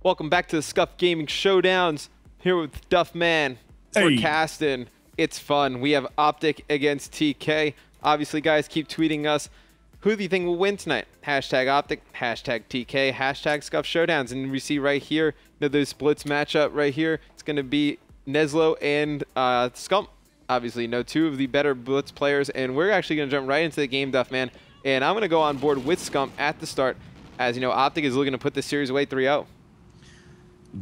Welcome back to the Scuf Gaming Showdowns. Here with Duffman. We're casting. It's fun. We have OpTic against TK. Obviously, guys, keep tweeting us. Who do you think will win tonight? Hashtag OpTic, hashtag TK, hashtag Scuf Showdowns. And we see right here, the splits matchup right here. It's going to be Neslo and Scump. Obviously, two of the better blitz players. And we're actually going to jump right into the game, Duffman. And I'm going to go on board with Scump at the start. As you know, OpTic is looking to put this series away 3-0.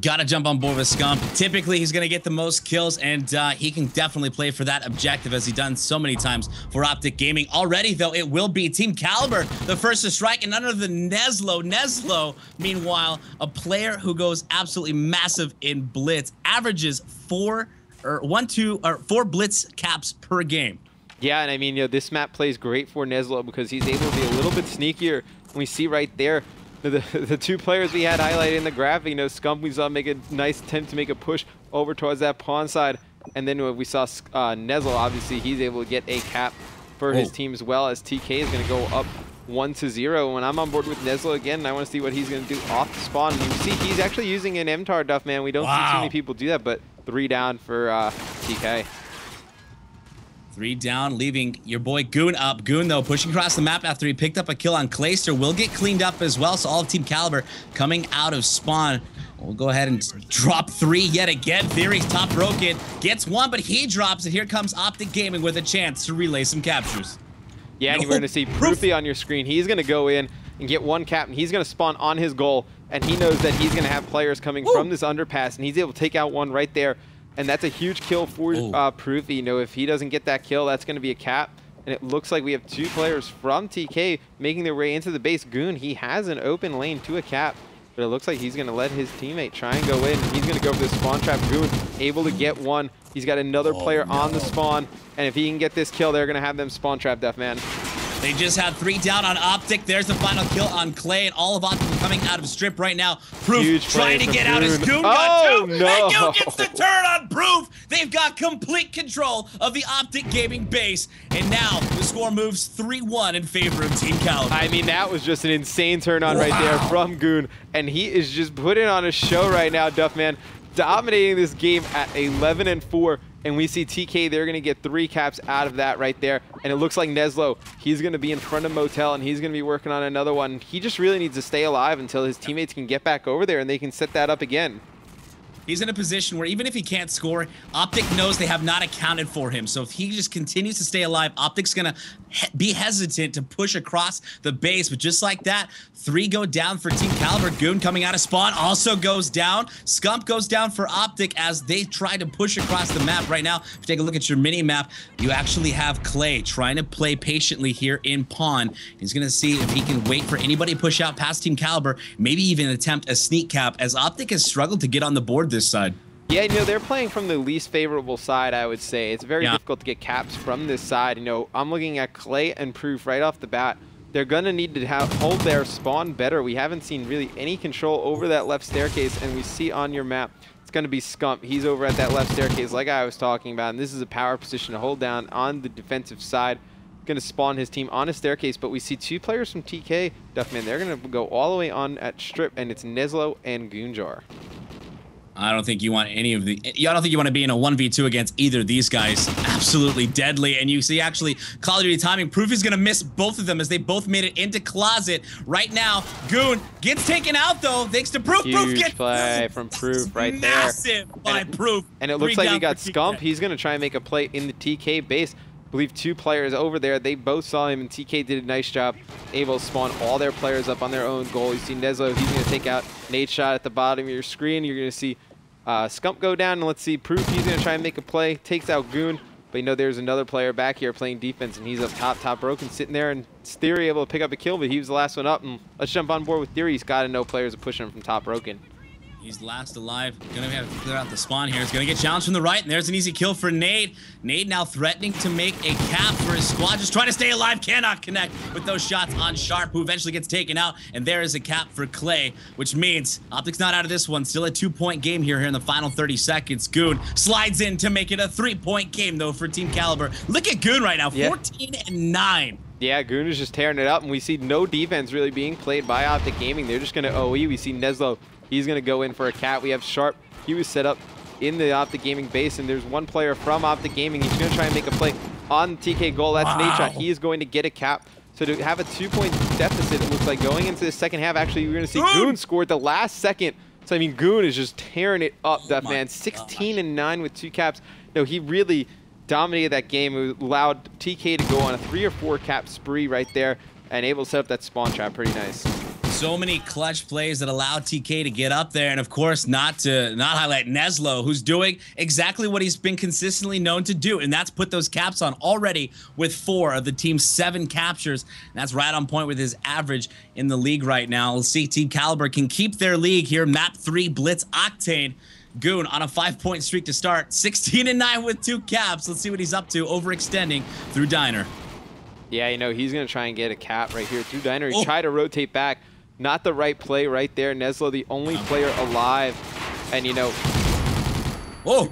Gotta jump on board with Scump. Typically, he's gonna get the most kills, and he can definitely play for that objective, as he's done so many times for OpTic Gaming. Already, though, it will be Team Kaliber, the first to strike, and none other than Neslo. Neslo, meanwhile, a player who goes absolutely massive in blitz, averages 4 blitz caps per game. Yeah, and I mean, this map plays great for Neslo because he's able to be a little bit sneakier. We see right there. The two players we had highlighted in the graphic, Scump, we saw make a nice attempt to make a push over towards that pawn side. And then we saw Neslo, obviously, he's able to get a cap for his team as well, as TK is going to go up 1-0. When I'm on board with Neslo again, I want to see what he's going to do off the spawn. And you see, he's actually using an MTAR, Duffman. We don't see too many people do that, but 3 down for TK. 3 down, leaving your boy Goon up. Goon, though, pushing across the map after he picked up a kill on Clayster, will get cleaned up as well. So all of Team Kaliber coming out of spawn. We'll go ahead and drop 3 yet again. Theory's top broken. Gets 1, but he drops it. Here comes OpTic Gaming with a chance to relay some captures. Yeah, and we're going to see Proofy on your screen. He's going to go in and get 1 cap, and he's going to spawn on his goal. And he knows that he's going to have players coming from this underpass, and he's able to take out 1 right there. And that's a huge kill for Proofy. If he doesn't get that kill, that's going to be a cap. And it looks like we have 2 players from TK making their way into the base. Goon, he has an open lane to a cap, but it looks like he's going to let his teammate try and go in. He's going to go for the spawn trap. Goon able to get 1. He's got another player on the spawn. And if he can get this kill, they're going to have them spawn trap, Duffman. They just had 3 down on OpTic. There's the final kill on Clay, and all of OpTic coming out of strip right now. Proof trying to get out as Goon got 2. No. And Goon gets the turn on Proof. They've got complete control of the OpTic Gaming base. And now the score moves 3-1 in favor of Team Kaliber. I mean, that was just an insane turn on right there from Goon. And he is just putting on a show right now, Duffman. Dominating this game at 11-4. And we see TK, they're going to get 3 caps out of that right there. And it looks like Neslo, he's going to be in front of Motel, and he's going to be working on another one. He just really needs to stay alive until his teammates can get back over there and they can set that up again. He's in a position where even if he can't score, OpTic knows they have not accounted for him. So if he just continues to stay alive, OpTic's going to be hesitant to push across the base. But just like that, 3 go down for Team Kaliber. Goon coming out of spawn also goes down. Scump goes down for OpTic as they try to push across the map right now. If you take a look at your mini map, you actually have Clay trying to play patiently here in pawn. He's going to see if he can wait for anybody to push out past Team Kaliber, maybe even attempt a sneak cap, as OpTic has struggled to get on the board this side. Yeah, they're playing from the least favorable side, I would say. It's very difficult to get caps from this side. I'm looking at Clay and Proof right off the bat. They're going to need to hold their spawn better. We haven't seen really any control over that left staircase, and we see on your map, it's going to be Scump. He's over at that left staircase like I was talking about, and this is a power position to hold down on the defensive side. Going to spawn his team on a staircase, but we see 2 players from TK, Duffman. They're going to go all the way on at strip, and it's Neslo and Goonjar. I don't think you want any of the... I don't think you want to be in a 1v2 against either of these guys. Absolutely deadly. And you see, actually, Call of Duty timing. Proof is going to miss both of them as they both made it into closet. Right now, Goon gets taken out, though, thanks to Proof. Huge play from Proof right there. Massive by Proof. And it looks like we got Scump. He's going to try and make a play in the TK base. I believe 2 players over there. They both saw him, and TK did a nice job able to spawn all their players up on their own goal. You see Neslo, he's going to take out Nate shot at the bottom of your screen. You're going to see Scump go down, and let's see Proof. He's going to try and make a play. Takes out Goon, but there's another player back here playing defense, and he's up top broken, sitting there, and Theory able to pick up a kill, but he was the last one up. And let's jump on board with Theory. He's got to know players are pushing him from top broken. He's last alive. Gonna have to clear out the spawn here. He's gonna get challenged from the right, and there's an easy kill for Nade. Nade now threatening to make a cap for his squad. Just trying to stay alive. Cannot connect with those shots on Sharp, who eventually gets taken out. And there is a cap for Clay, which means OpTic's not out of this one. Still a 2-point game here in the final 30 seconds. Goon slides in to make it a 3-point game, though, for Team Kaliber. Look at Goon right now, 14 and 9. Yeah, Goon is just tearing it up, and we see no defense really being played by OpTic Gaming. They're just going to OE. We see Neslo. He's going to go in for a cat. We have Sharp. He was set up in the OpTic Gaming base, and there's one player from OpTic Gaming. He's going to try and make a play on TK goal. That's Nadeshot. He is going to get a cap. So to have a 2-point deficit, it looks like going into the second half, actually, we're going to see Goon score at the last second. So, I mean, Goon is just tearing it up, man. 16-9 with 2 caps. No, he really dominated that game. It allowed TK to go on a 3 or 4 cap spree right there and able to set up that spawn trap. Pretty nice. So many clutch plays that allowed TK to get up there, and of course not highlight Neslo, who's doing exactly what he's been consistently known to do, and that's put those caps on already with 4 of the team's 7 captures. And that's right on point with his average in the league right now. Let's see Team Kaliber can keep their league here. Map 3 Blitz Octane. Goon on a 5-point streak to start, 16-9 with 2 caps. Let's see what he's up to, overextending through Diner. Yeah, you know, he's going to try and get a cap right here through Diner. He tried to rotate back. Not the right play right there. Neslo, the only player alive. And, you know,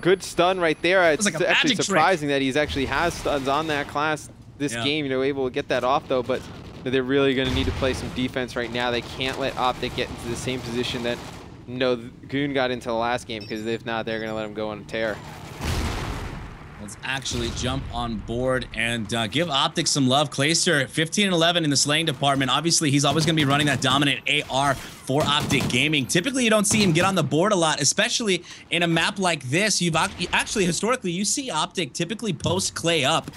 good stun right there. It's like actually surprising that he's actually has stuns on that class this game. You know, able to get that off, though. But they're really going to need to play some defense right now. They can't let OpTic get into the same position that Goon got into the last game, because if not, they're going to let him go on a tear. Let's actually jump on board and give OpTic some love. Clayster, 15-11 in the slaying department. Obviously, he's always going to be running that dominant AR for OpTic Gaming. Typically, you don't see him get on the board a lot, especially in a map like this. You've actually, historically, you see OpTic typically post Clay up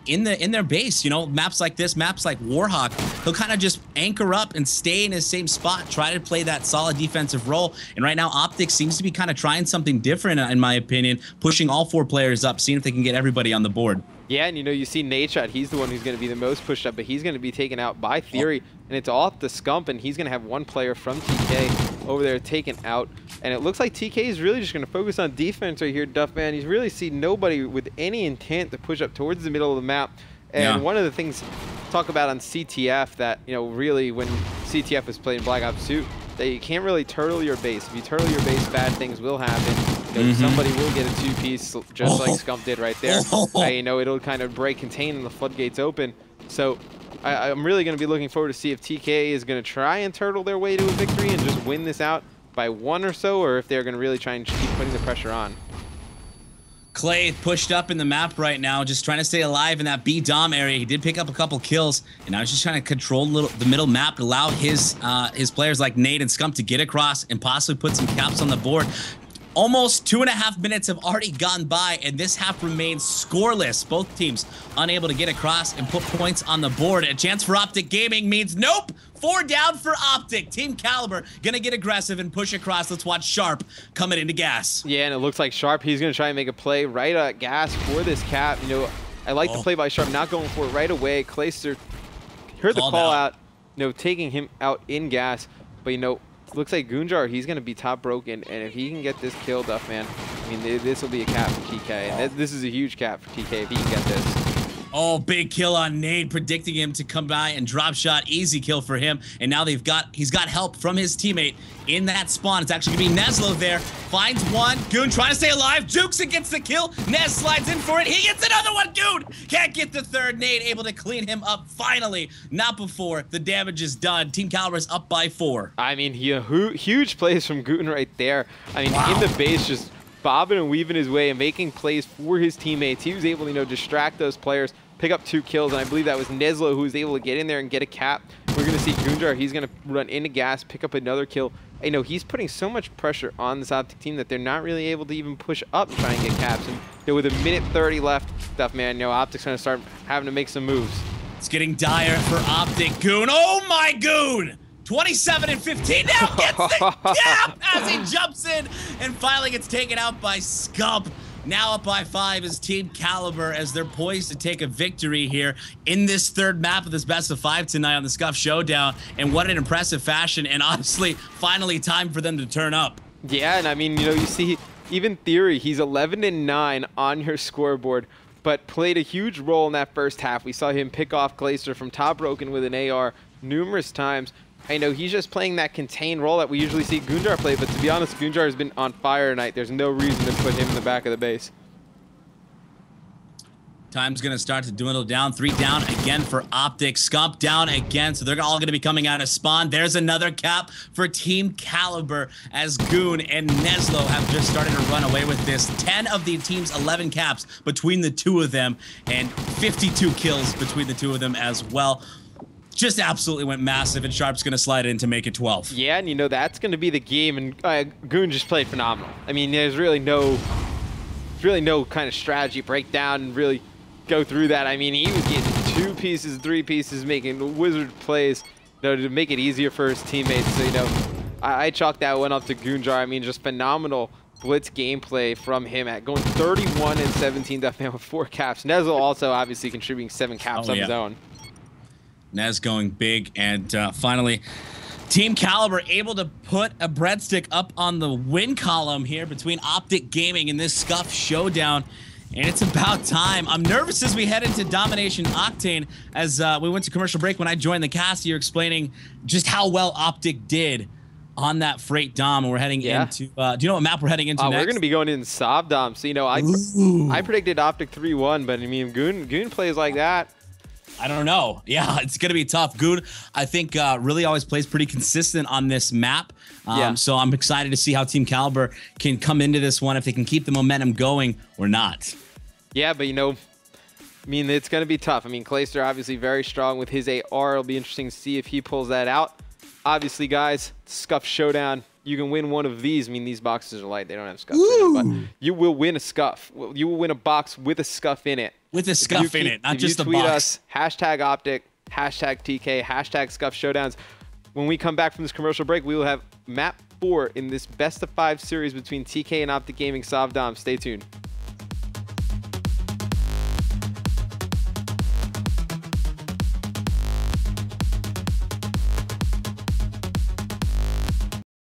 in their base. You know, maps like this, maps like Warhawk, he'll kind of just anchor up and stay in his same spot, try to play that solid defensive role. And right now, OpTic seems to be kind of trying something different, in my opinion, pushing all 4 players up, seeing if they can get everybody on the board. Yeah, and you know, you see Nadeshot, he's the one who's going to be the most pushed up, but he's going to be taken out by Theory, and it's all the Scump, and he's going to have 1 player from TK over there taken out. And it looks like TK is really just going to focus on defense right here, Duffman. He's really seen nobody with any intent to push up towards the middle of the map. And one of the things talk about on CTF that, you know, really when CTF was playing Black Ops 2, that you can't really turtle your base. If you turtle your base, bad things will happen. You know, somebody will get a 2-piece, just like Scump did right there. You know, it'll kind of break contain and the floodgates open. So I'm really going to be looking forward to see if TK is going to try and turtle their way to a victory and just win this out by 1 or so, or if they're going to really try and keep putting the pressure on. Clay pushed up in the map right now, just trying to stay alive in that B dom area. He did pick up a couple kills, and now he's just trying to control the middle map to allow his players like Nate and Scump to get across and possibly put some caps on the board. Almost 2.5 minutes have already gone by, and this half remains scoreless. Both teams unable to get across and put points on the board. A chance for OpTic Gaming means nope. 4 down for OpTic. Team Kaliber gonna get aggressive and push across. Let's watch Sharp coming into gas. Yeah, and it looks like Sharp, he's gonna try and make a play right at gas for this cap. You know, I like the play by Sharp, not going for it right away. Clayster heard the call out, you know, taking him out in gas, but you know, looks like Goonjar, he's going to be top broken, and if he can get this kill, Duffman, I mean, this will be a cap for TK, and this is a huge cap for TK if he can get this. Oh, big kill on Nade, predicting him to come by and drop shot. Easy kill for him, and now he's got help from his teammate in that spawn. It's actually going to be Neslo there. Finds one. Goon trying to stay alive. Jukes and gets the kill. Nez slides in for it. He gets another one. Goon can't get the third. Nade able to clean him up finally. Not before the damage is done. Team Kaliber's up by 4. I mean, huge plays from Goon right there. I mean, in the base, just bobbing and weaving his way and making plays for his teammates. He was able to, you know, distract those players, pick up 2 kills, and I believe that was Neslo who was able to get in there and get a cap. We're going to see Goonjar, he's going to run into gas, pick up another kill. You know, he's putting so much pressure on this OpTic team that they're not really able to even push up and try and get caps. And you know, with 1:30 left, Duffman, you know, OpTic's going to start having to make some moves. It's getting dire for OpTic. Goon, oh my Goon! 27-15 now, gets the cap as he jumps in and finally gets taken out by Scump. Now up by 5 is Team Kaliber as they're poised to take a victory here in this 3rd map of this best of 5 tonight on the Scuf Showdown. And what an impressive fashion, and honestly, finally time for them to turn up. Yeah, and I mean, you know, you see even Theory, he's 11-9 on your scoreboard, but played a huge role in that first half. We saw him pick off Glacier from top broken with an AR numerous times. I know he's just playing that contained role that we usually see Goonjar play, but to be honest, Goonjar has been on fire tonight. There's no reason to put him in the back of the base. Time's going to start to dwindle down. 3 down again for OpTic. Scuf down again. So they're all going to be coming out of spawn. There's another cap for Team Kaliber as Goon and Neslo have just started to run away with this. 10 of the team's 11 caps between the two of them and 52 kills between the two of them as well. Just absolutely went massive, and Sharp's going to slide in to make it 12. Yeah, and you know, that's going to be the game, and Goon just played phenomenal. I mean, there's really no kind of strategy breakdown and really go through that. I mean, he was getting 2 pieces, 3 pieces, making wizard plays, you know, to make it easier for his teammates. So, you know, I chalk that one up to Goonjar. I mean, just phenomenal blitz gameplay from him at going 31 and 17 deathman with 4 caps. Nezel also obviously contributing 7 caps on his own. Nez going big, and finally, Team Kaliber able to put a breadstick up on the win column here between OpTic Gaming and this Scuf showdown. And it's about time. I'm nervous as we head into Domination Octane. As we went to commercial break, when I joined the cast, you're explaining just how well OpTic did on that Freight Dom. And we're heading into, do you know what map we're heading into next? We're going to be going in Showdowns. So, you know, I predicted OpTic 3-1, but I mean, Goon plays like that. I don't know. Yeah, it's going to be tough. Goon, I think, really always plays pretty consistent on this map. So I'm excited to see how Team Kaliber can come into this one, if they can keep the momentum going or not. Yeah, but, you know, I mean, it's going to be tough. I mean, Clayster obviously very strong with his AR. It'll be interesting to see if he pulls that out. Obviously, guys, Scuf Showdown. You can win one of these. I mean, these boxes are light. They don't have Scuf in them, but you will win a Scuf. You will win a box with a Scuf in it. With a Scuf in it, not just a box. Tweet us, #OpTic, #TK, #Scuf Showdowns. When we come back from this commercial break, we will have map 4 in this best of 5 series between TK and OpTic Gaming Showdowns. Stay tuned.